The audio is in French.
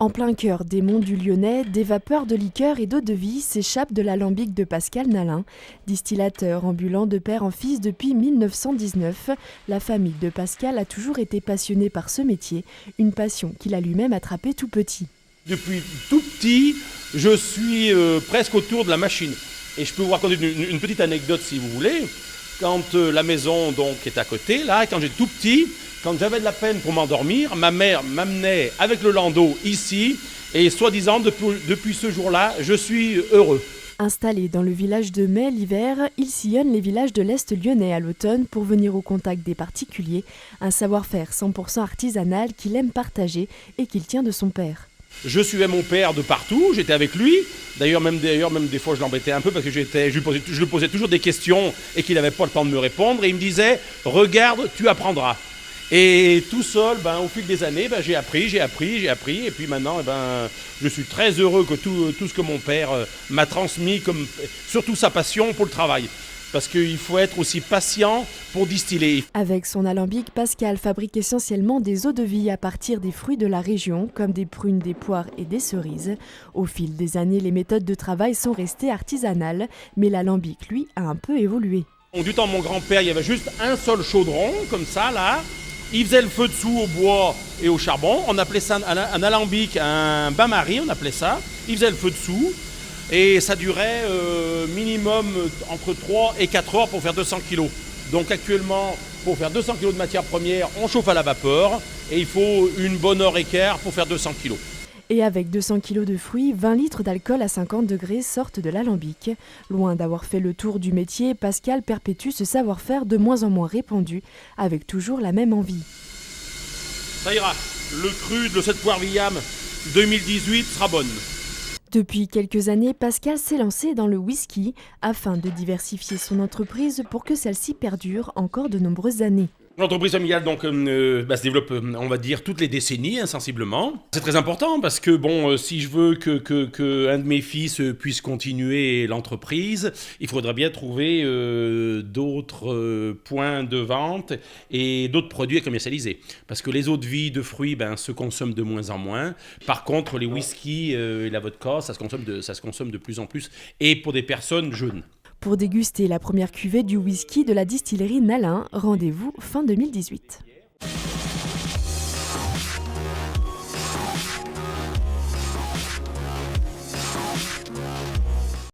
En plein cœur des monts du Lyonnais, des vapeurs de liqueur et d'eau-de-vie s'échappent de l'alambic de Pascal Nalin. Distillateur ambulant de père en fils depuis 1919, la famille de Pascal a toujours été passionnée par ce métier, une passion qu'il a lui-même attrapée tout petit. Depuis tout petit, je suis presque autour de la machine. Et je peux vous raconter une petite anecdote si vous voulez. Quand la maison donc est à côté, là, quand j'étais tout petit, quand j'avais de la peine pour m'endormir, ma mère m'amenait avec le landau ici, et soi-disant, depuis ce jour-là, je suis heureux. Installé dans le village de Mai l'hiver, il sillonne les villages de l'Est lyonnais à l'automne pour venir au contact des particuliers, un savoir-faire 100% artisanal qu'il aime partager et qu'il tient de son père. Je suivais mon père de partout, j'étais avec lui. D'ailleurs, même des fois, je l'embêtais un peu parce que je lui posais toujours des questions et qu'il n'avait pas le temps de me répondre. Et il me disait, regarde, tu apprendras. Et tout seul, au fil des années, j'ai appris. Et puis maintenant, je suis très heureux que tout ce que mon père m'a transmis, comme surtout sa passion pour le travail. Parce qu'il faut être aussi patient pour distiller. Avec son alambic, Pascal fabrique essentiellement des eaux-de-vie à partir des fruits de la région, comme des prunes, des poires et des cerises. Au fil des années, les méthodes de travail sont restées artisanales, mais l'alambic, lui, a un peu évolué. Du temps de mon grand-père, il y avait juste un seul chaudron, comme ça, là. Il faisait le feu dessous au bois et au charbon. On appelait ça un alambic, un bain-marie, on appelait ça. Il faisait le feu dessous. Et ça durait minimum entre 3 et 4 heures pour faire 200 kilos. Donc actuellement, pour faire 200 kilos de matière première, on chauffe à la vapeur et il faut une bonne heure et quart pour faire 200 kilos. Et avec 200 kilos de fruits, 20 litres d'alcool à 50 degrés sortent de l'alambic. Loin d'avoir fait le tour du métier, Pascal perpétue ce savoir-faire de moins en moins répandu, avec toujours la même envie. Ça ira, le cru de cette poire Villam 2018 sera bonne. Depuis quelques années, Pascal s'est lancé dans le whisky afin de diversifier son entreprise pour que celle-ci perdure encore de nombreuses années. L'entreprise familiale donc, se développe, on va dire, toutes les décennies, sensiblement. C'est très important parce que, si je veux que un de mes fils puisse continuer l'entreprise, il faudra bien trouver d'autres points de vente et d'autres produits à commercialiser. Parce que les eaux-de-vie de fruits se consomment de moins en moins. Par contre, les whiskies et la vodka, ça se consomme de plus en plus et pour des personnes jeunes. Pour déguster la première cuvée du whisky de la distillerie Nalin, rendez-vous fin 2018.